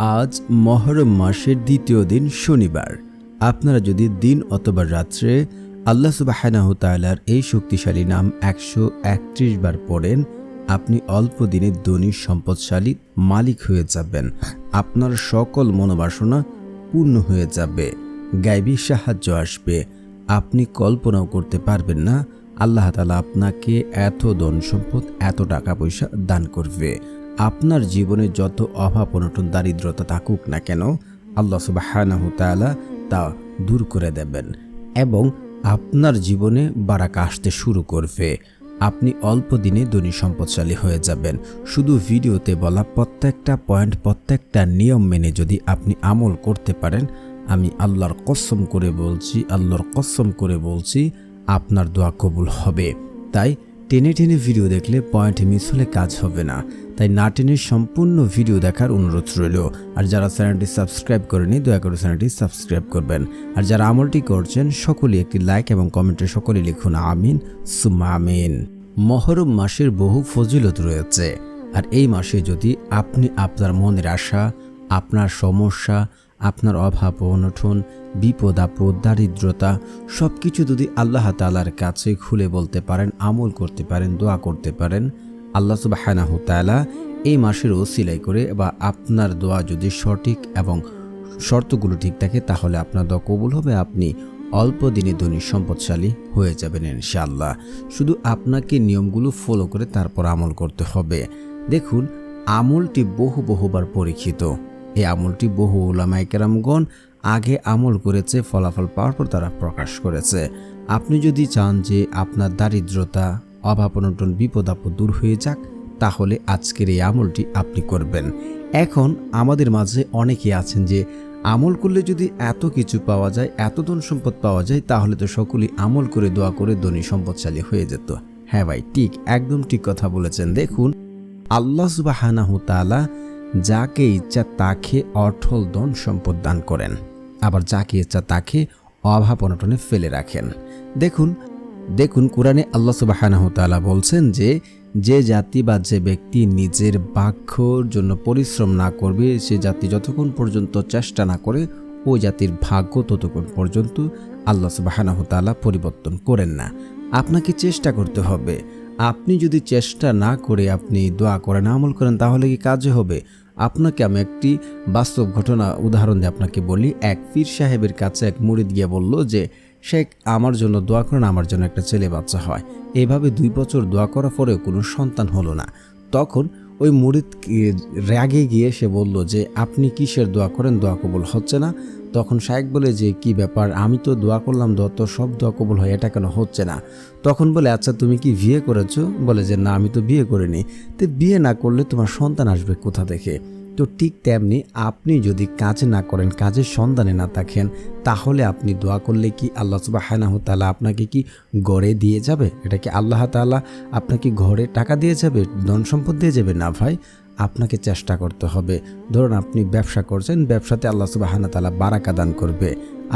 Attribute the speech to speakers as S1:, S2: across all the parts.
S1: আজ মহরম মাসের দ্বিতীয় দিন শনিবার। আপনারা যদি দিন অথবা রাত্রে আল্লাহ সুবহানাহু তাআলার এই শক্তিশালী নাম 131 বার পড়েন, আপনি অল্প দিনে ধনী সম্পদশালী মালিক হয়ে যাবেন। আপনার সকল মনোবাসনা পূর্ণ হয়ে যাবে, গায়বী সাহায্য আসবে। আপনি কল্পনাও করতে পারবেন না আল্লাহ তাআলা আপনাকে এত ধন সম্পদ, এত টাকা পয়সা দান করবে। আপনার জীবনে যত অভাব অনটন দারিদ্রতা থাকুক না কেন, আল্লাহ সুবহানাহু তাআলা তা দূর করে দেবেন এবং আপনার জীবনে বারাকা আসতে শুরু করবে। আপনি অল্প দিনে ধনী সম্পদশালী হয়ে যাবেন। শুধু ভিডিওতে বলা প্রত্যেকটা পয়েন্ট, প্রত্যেকটা নিয়ম মেনে যদি আপনি আমল করতে পারেন, আমি আল্লাহর কসম করে বলছি আপনার দোয়া কবুল হবে। তাই টেনে টেনে ভিডিও দেখলে পয়েন্ট মিস হলে কাজ হবে না। তাই না টেনে সম্পূর্ণ ভিডিও দেখার অনুরোধ রইল। আর যারা চ্যানেলটি সাবস্ক্রাইব করেনি, দয়া করে চ্যানেলটি সাবস্ক্রাইব করবেন। আর যারা আমলটি করছেন সকলেই একটি লাইক এবং কমেন্টে সকলেই লিখুন আমিন সুম্মা আমিন। মহরম মাসের বহু ফজিলত রয়েছে। আর এই মাসে যদি আপনি আপনার মনের আশা, আপনার সমস্যা, আপনার অভাব অনটন, বিপদ আপদ, দারিদ্রতা সব কিছু যদি আল্লাহ তাআলার কাছে খুলে বলতে পারেন, আমল করতে পারেন, দোয়া করতে পারেন, আল্লাহ সুবহানাহু তাআলা এই মাসের ওসিলাই করে বা আপনার দোয়া যদি সঠিক এবং শর্তগুলো ঠিক থাকে, তাহলে আপনার দোয়া কবুল হবে। আপনি অল্প দিনে ধনী সম্পদশালী হয়ে যাবেন ইনশাআল্লাহ। শুধু আপনাকে নিয়মগুলো ফলো করে তারপর আমল করতে হবে। দেখুন, আমলটি বহুবার পরীক্ষিত। এই আমলটি বহু উলামায়ে কেরামগণ আগে আমল করেছে, ফলাফল পাওয়ার পর তারা প্রকাশ করেছে। আপনি যদি চান যে আপনার দারিদ্রতা, অভাব অনটন, বিপদ আপদ দূর হয়ে যাক, তাহলে আজকের এই আমলটি আপনি করবেন। এখন আমাদের মাঝে অনেকেই আছেন যে আমল করলে যদি এত কিছু পাওয়া যায়, এত ধন সম্পদ পাওয়া যায়, তাহলে তো সকলেই আমল করে দোয়া করে ধনী সম্পদশালী হয়ে যেত। হ্যাঁ ভাই, ঠিক, একদম ঠিক কথা বলেছেন। দেখুন, আল্লাহ সুবহানাহু তাআলা যাকে ইচ্ছা তাকে অঢল ধন সম্পদ দান করেন, আবার যাকে ইচ্ছা তাকে অভাব অনটনে ফেলে রাখেন। দেখুন কোরআনে আল্লাহ সুবহানাহু তাআলা বলছেন যে জাতি বা যে ব্যক্তি নিজের ভাগ্যর জন্য পরিশ্রম না করবে, সে জাতি যতক্ষণ পর্যন্ত চেষ্টা না করে, ওই জাতির ভাগ্য ততক্ষণ পর্যন্ত আল্লাহ সুবহানাহু তাআলা পরিবর্তন করেন না। আপনাকে চেষ্টা করতে হবে। আপনি যদি চেষ্টা না করে আপনি দোয়া করেন, আমল করেন, তাহলে কি কাজে হবে? আপনাকে আমি একটি বাস্তব ঘটনা উদাহরণ দিয়ে আপনাকে বলি। এক পীর সাহেবের কাছে এক মুরিদ গিয়ে বলল যে, শেখ, আমার জন্য দোয়া করেন, আমার জন্য একটা ছেলে বাচ্চা হয়। এভাবে 2 বছর দোয়া করার পরেও কোনো সন্তান হলো না। তখন ওই মুরিদ রাগে গিয়ে সে বলল যে, আপনি কিসের দোয়া করেন, দোয়া কবুল হচ্ছে না? তখন শায়েখ বলে যে, কি ব্যাপার, আমি তো দোয়া করলাম, দোয়া তো সব দোয়া কবুল হয়, এটা কেন হচ্ছে না? তখন বলে, আচ্ছা তুমি কি বিয়ে করেছো? বলে যে, না, আমি তো বিয়ে করিনি। তো বিয়ে না করলে তোমার সন্তান আসবে কোথা থেকে? তো ঠিক তেমনি আপনি যদি কাজ না করেন, কাজের সন্ধানে না থাকেন, তাহলে আপনি দোয়া করলে কি আল্লাহ সুবহানাহু তাআলা আপনাকে কি ঘরে দিয়ে যাবে? এটা কি আল্লাহ তাআলা আপনাকে ঘরে টাকা দিয়ে যাবে, ধন সম্পদ দিয়ে যাবে? না ভাই, আপনাকে চেষ্টা করতে হবে। ধরুন আপনি ব্যবসা করছেন, ব্যবসাতে আল্লাহ সুবহানাহু তাআলা বারাকা দান করবে।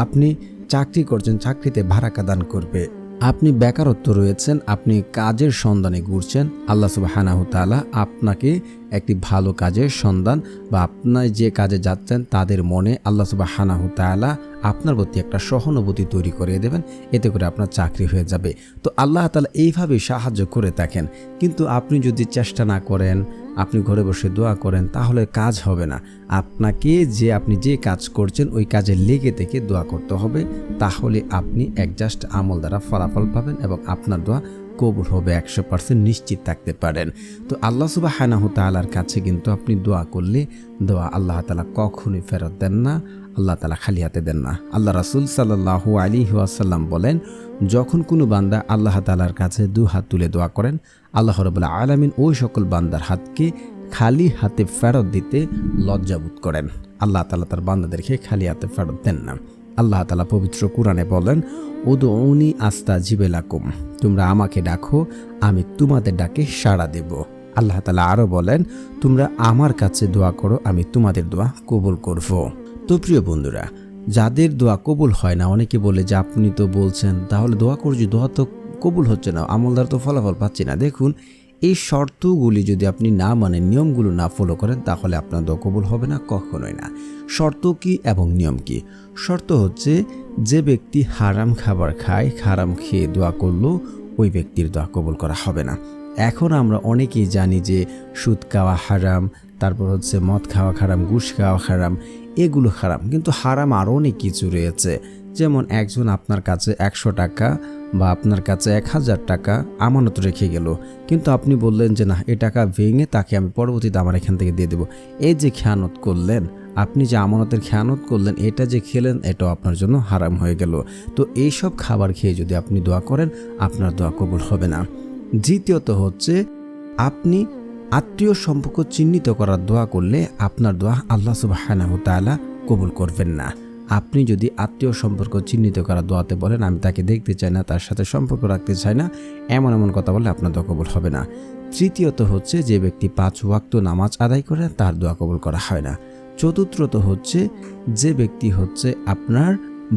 S1: আপনি চাকরি করছেন, চাকরিতে বারাকা দান করবে। আপনি বেকারত্ব রয়েছেন, আপনি কাজের সন্ধানে ঘুরছেন, আল্লাহ সুবহানাহু তাআলা আপনাকে একটি ভালো কাজের সন্ধান বা আপনার যে কাজে যাচ্ছেন তাদের মনে আল্লাহ সুবহানাহু তাআলা আপনার প্রতি একটা সহানুভূতি তৈরি করে দেবেন। এতে করে আপনার চাকরি হয়ে যাবে। তো আল্লাহ তাআলা এইভাবে সাহায্য করে থাকেন। কিন্তু আপনি যদি চেষ্টা না করেন, আপনি ঘরে বসে দোয়া করেন, তাহলে কাজ হবে না। আপনাকে আপনি যে কাজ করছেন ওই কাজে লেগে থেকে দোয়া করতে হবে। তাহলে আপনি একজাস্ট আমল দ্বারা ফলাফল পাবেন এবং আপনার দোয়া কবুল হবে, 100% নিশ্চিত থাকতে পারেন। তো আল্লাহ সুবহানাহু তাআলার কাছে কিন্তু আপনি দোয়া করলে দোয়া আল্লাহ তাআলা কখনোই ফেরত দেন না, আল্লাহ তাআলা খালি হাতে দেন না। আল্লাহ রাসূল সাল্লাল্লাহু আলাইহি ওয়াসাল্লাম বলেন, যখন কোনো বান্দা আল্লাহ তাআলার কাছে 2 হাত তুলে দোয়া করেন, আল্লাহ রাব্বুল আলামিন ওই সকল বান্দার হাতকে খালি হাতে ফেরত দিতে লজ্জাবোধ করেন। আল্লাহ তাআলা তার বান্দাদেরকে খালি হাতে ফেরত দেন না। আল্লাহ তাআলা পবিত্র কোরআনে বলেন, উদউনি আস্তাজিব লাকুম, তোমরা আমাকে ডাকো, আমি তোমাদের ডাকে সাড়া দেব। আল্লাহ তাআলা আরো বলেন, তোমরা আমার কাছে দোয়া করো, আমি তোমাদের দোয়া কবুল করব। তো প্রিয় বন্ধুরা, যাদের দোয়া কবুল হয় না, অনেকে বলে যে আপনি তো বলছেন, তাহলে দোয়া করছি, দোয়া তো কবুল হচ্ছে না, আমল দ্বারা তো ফলাফল পাচ্ছি না। দেখুন, এই শর্তগুলি যদি আপনি না মানেন, নিয়মগুলো না ফলো করেন, তাহলে আপনার দোয়া কবুল হবে না, কখনোই না। শর্ত কি এবং নিয়ম কি? শর্ত হচ্ছে যে ব্যক্তি হারাম খাবার খায়, হারাম খেয়ে দোয়া করলো, ওই ব্যক্তির দোয়া কবুল করা হবে না। এখন আমরা অনেকেই জানি যে সুদ খাওয়া হারাম, তারপর হচ্ছে মদ খাওয়া হারাম, ঘুষ খাওয়া হারাম, এগুলো হারাম। কিন্তু হারাম আরও অনেক কিছু রয়েছে। যেমন একজন আপনার কাছে 100 টাকা বা আপনার কাছে 1000 টাকা আমানত রেখে গেল, কিন্তু আপনি বললেন যে না, এ টাকা ভেঙে তাকে আমি পরবর্তীতে আমার এখান থেকে দিয়ে দেবো। এই যে খেয়ানত করলেন, আপনি যে আমানতের খেয়ানত করলেন, এটা যে খেলেন, এটাও আপনার জন্য হারাম হয়ে গেল। তো এইসব খাবার খেয়ে যদি আপনি দোয়া করেন, আপনার দোয়া কবুল হবে না। দ্বিতীয়ত হচ্ছে আপনি আত্মীয় সম্পর্ক চিহ্নিত করার দোয়া করলে আপনার দোয়া আল্লাহ সুবহানাহু তাআলা কবুল করবেন না। আপনি যদি আত্মীয় সম্পর্ক চিহ্নিত করার দোয়াতে বলেন আমি তাকে দেখতে চাই না, তার সাথে সম্পর্ক রাখতে চাই না, এমন এমন কথা বললে আপনার দোয়া কবুল হবে না। তৃতীয়ত হচ্ছে যে ব্যক্তি 5 ওয়াক্ত নামাজ আদায় করে তার দোয়া কবুল করা হয় না। চতুর্থত হচ্ছে যে ব্যক্তি হচ্ছে আপনার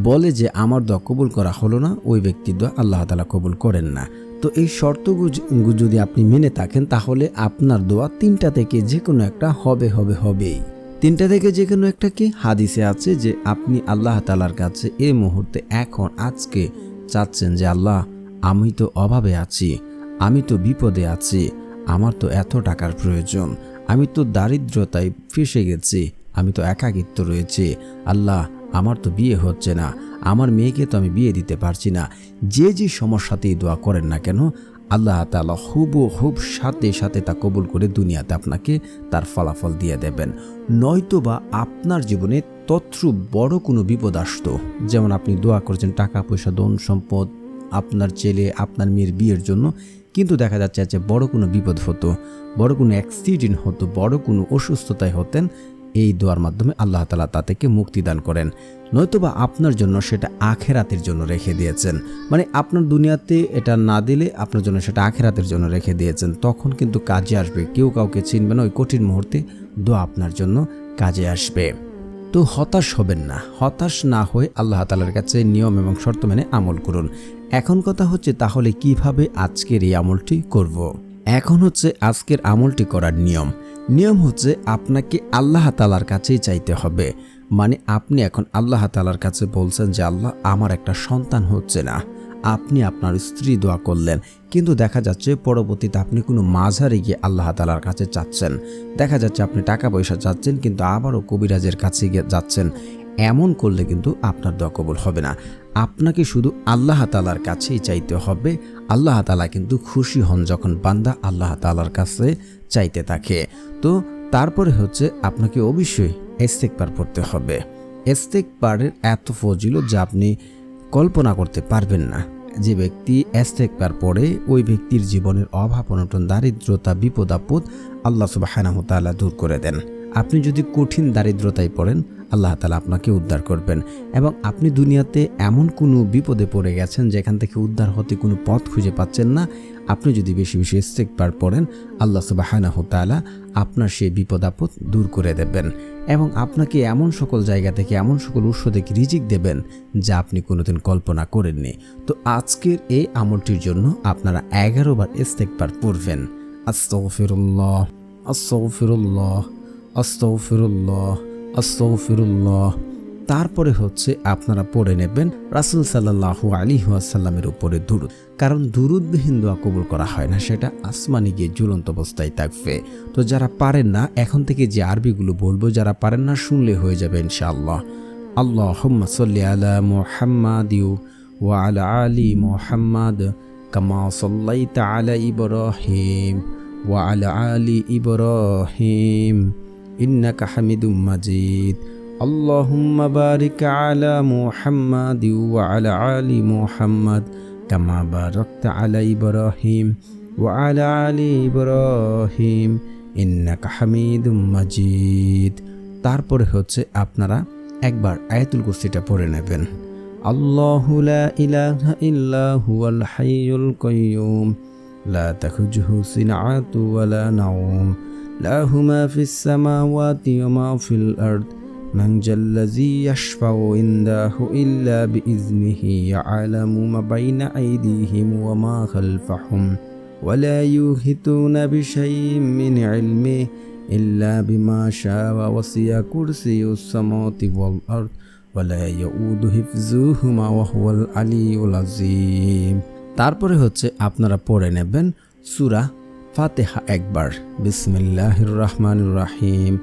S1: বলে যে আমার দোয়া কবুল করা হলো না, ওই ব্যক্তির দোয়া আল্লাহ তাআলা কবুল করেন না। তো এই শর্তগুলো যদি আপনি মেনে থাকেন, তাহলে আপনার দোয়া 3টা থেকে যে কোনো একটা হবেই। 3টা থেকে যে কোনো একটা কি? হাদিসে আছে যে আপনি আল্লাহ তাআলার কাছে এই মুহূর্তে এখন আজকে চাচ্ছেন যে আল্লাহ, আমি তো অভাবে আছি, আমি তো বিপদে আছি, আমার তো এত টাকার প্রয়োজন, আমি তো দারিদ্রতায় ফেঁসে গেছি, আমি তো একাকিত্ব রয়েছে, আল্লাহ আমার তো বিয়ে হচ্ছে না, আমার মেয়েকে তো আমি বিয়ে দিতে পারছি না। যে সমস্যাতেই দোয়া করেন না কেন, আল্লাহ তাআলা হুবহুব সাথে সাথে তা কবুল করে দুনিয়াতে আপনাকে তার ফলাফল দিয়ে দেবেন। নয়তো বা আপনার জীবনে তৎরূপ বড় কোনো বিপদ আসতো, যেমন আপনি দোয়া করছেন টাকা পয়সা, ধন সম্পদ, আপনার ছেলে আপনার মেয়ের বিয়ের জন্য, কিন্তু দেখা যাচ্ছে যে বড় কোনো বিপদ হতো, বড় কোনো অ্যাক্সিডেন্ট হতো, বড় কোনো অসুস্থতায় হতেন, এই দোয়ার মাধ্যমে আল্লাহ তাআলা তা থেকে মুক্তি দান করেন। নয়তোবা আপনার জন্য সেটা আখেরাতের জন্য রেখে দিয়েছেন, মানে আপনার দুনিয়াতে এটা না দিলে আপনার জন্য সেটা আখেরাতের জন্য রেখে দিয়েছেন, তখন কিন্তু কাজে আসবে। কেউ কাউকে চিনবে না, ওই কঠিন মুহূর্তে দোয়া আপনার জন্য কাজে আসবে। তো হতাশ হবেন না, হতাশ না হয়ে আল্লাহ তাআলার কাছে নিয়ম এবং শর্ত মেনে আমল করুন। এখন কথা হচ্ছে তাহলে কিভাবে আজকের এই আমলটি করব। এখন হচ্ছে আজকের আমলটি করার নিয়ম হচ্ছে আপনাকে আল্লাহ তাআলার কাছেই চাইতে হবে। মানে আপনি এখন আল্লাহ তাআলার কাছে বলছেন যে আল্লাহ, আমার একটা সন্তান হচ্ছে না। আপনি আপনার স্ত্রী দোয়া করলেন, কিন্তু দেখা যাচ্ছে পরবর্তীতে আপনি কোনো মাঝারে গিয়ে আল্লাহ তাআলার কাছে চাচ্ছেন, দেখা যাচ্ছে আপনি টাকা পয়সা চাচ্ছেন কিন্তু আবারও কবিরাজের কাছে গিয়ে যাচ্ছেন। এমন করলে কিন্তু আপনার দোয়া কবুল হবে না। আপনাকে শুধু আল্লাহ তাআলার কাছেই চাইতে হবে। আল্লাহ তাআলা কিন্তু খুশি হন যখন বান্দা আল্লাহ তাআলার কাছে চাইতে থাকে। তো তারপরে হচ্ছে আপনাকে অবশ্যই ইস্তেগফার পড়তে হবে। ইস্তেগফারের এত ফজিলত যা আপনি কল্পনা করতে পারবেন না। যে ব্যক্তি ইস্তেগফার পড়ে, ওই ব্যক্তির জীবনের অভাব অনটন, দারিদ্রতা, বিপদ আপদ আল্লাহ সুবহানাহু তাআলা দূর করে দেন। আপনি যদি কঠিন দারিদ্রতায় পড়েন, আল্লাহ তাআলা আপনাকে উদ্ধার করবেন। এবং আপনি দুনিয়াতে এমন কোনো বিপদে পড়ে গেছেন যেখান থেকে উদ্ধার হতে কোনো পথ খুঁজে পাচ্ছেন না, আপনি যদি বেশি বেশি ইস্তেগফার পড়েন, আল্লাহ সুবহানাহু তাআলা আপনার সেই বিপদ আপদ দূর করে দেবেন এবং আপনাকে এমন সকল জায়গা থেকে, এমন সকল উৎস থেকে রিজিক দেবেন যা আপনি কোনোদিন কল্পনা করেননি। তো আজকের এই আমলটির জন্য আপনারা 11 বার ইস্তেগফার পড়বেন। আস্তাগফিরুল্লাহ, আস্তাগফিরুল্লাহ, আস্তাগফিরুল্লাহ, আস্তাগফিরুল্লাহ। তারপরে হচ্ছে আপনারা পড়ে নেবেন রাসূল সাল্লাল্লাহু আলাইহি ওয়াসাল্লামের উপরে দুরূদ, কারণ দুরূদবিহীন দোয়া কবুল করা হয় না, সেটা আসমানে গিয়ে ঝুলন্ত অবস্থায় থাকবে। তো যারা পারেন না, এখন থেকে যে আরবিগুলো বলবো, যারা পারেন না শুনলে হয়ে যাবে ইনশাআল্লাহ। আল্লাহুম্মা সাল্লি আলা মুহাম্মাদ ওয়া আলা আলি মুহাম্মাদ কামা সাল্লাইতা আলা ইব্রাহিম ওয়া আলা আলি ইব্রাহিম ইন্নাকা হামিদুম মাজিদ। اللهم بارك على محمد وعلى آل محمد كما باركت على إبراهيم وعلى آل إبراهيم إنك حميد مجيد। তারপরে হচ্ছে আপনারা একবার আয়াতুল কুরসিটা পড়ে নেবেন। আল্লাহু লা ইলাহা ইল্লা হুয়াল হাইয়ুল কাইয়্যুম লা তাখুযুহু সিনআতু ওয়ালা নাওম লাহু মা ফিস সামাওয়াতি ওয়া মা ফিল আরদ من ذا الذي يشفع عنده إلا بإذنه يعلم ما بين أيديهم وما خلفهم ولا يحيطون بشيء من علمه إلا بما شاء وسع كرسيه السماوات والأرض ولا يؤود حفظهما وهو العلي العظيم। তারপরে হচ্ছে আপনারা পড়ে নেবেন সূরা ফাতিহা একবার। বিসমিল্লাহির রহমানির রহিম,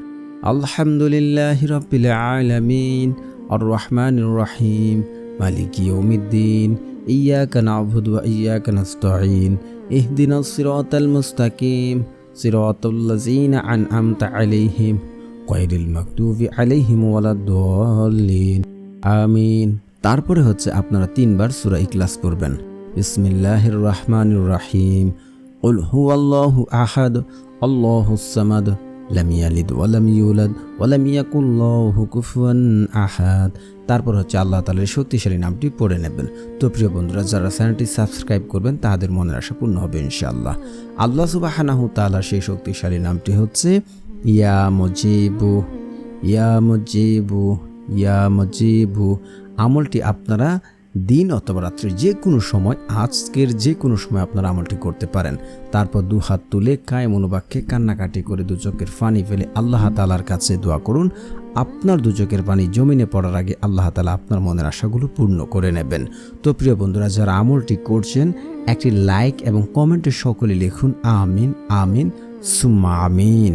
S1: আলহামদুলিল্লাহি রাব্বিল আলামিন, আর রহমানির রহিম, মালিকি ইয়াউমিদ্দিন, ইয়াকা না'বুদু ওয়া ইয়াকা নাস্তাঈন, ইহদিনাস সিরাতাল মুস্তাকিম, সিরাতাল লাযিনা আন'আমতা আলাইহিম গায়রিল মাগদুবি আলাইহিম ওয়ালাদ-দাল্লিন, আমিন। তারপরে হচ্ছে আপনারা 3 বার সূরা ইখলাস পড়বেন। বিসমিল্লাহির রহমানির রহিম, কুল হুয়াল্লাহু আহাদ, আল্লাহুস সামাদ, লাম ইয়ালিদ ওয়া লাম ইউলাদ ওয়া লাম ইয়াকুল লাহু কুফুয়ান আহাদ। তারপর হচ্ছে আল্লাহ তাআলার শক্তিশালী নামটি পড়ে নেবেন। তো প্রিয় বন্ধুরা, যারা চ্যানেলটি সাবস্ক্রাইব করবেন তাদের মনের আশা পূর্ণ হবে ইনশাআল্লাহ। আল্লাহ সুবহানাহু তাআলার সেই শক্তিশালী নামটি হচ্ছে ইয়া মুজিবু, ইয়া মুজিবু, ইয়া মুজিবু। আমলটি আপনারা দিন অথবা রাত্রে যে কোনো সময়, আজকের যে কোনো সময় আপনারা আমলটি করতে পারেন। তারপর 2 হাত তুলে কায়ে মনোবাক্যে কান্নাকাটি করে 2 চোখের পানি ফেলে আল্লাহ তাআলার কাছে দোয়া করুন। আপনার 2 চোখের পানি জমিনে পড়ার আগে আল্লাহ তাআলা আপনার মনের আশাগুলো পূর্ণ করে নেবেন। তো প্রিয় বন্ধুরা, যারা আমলটি করছেন একটি লাইক এবং কমেন্টে সকলে লিখুন আমিন, আমিন, সুম্মা আমিন।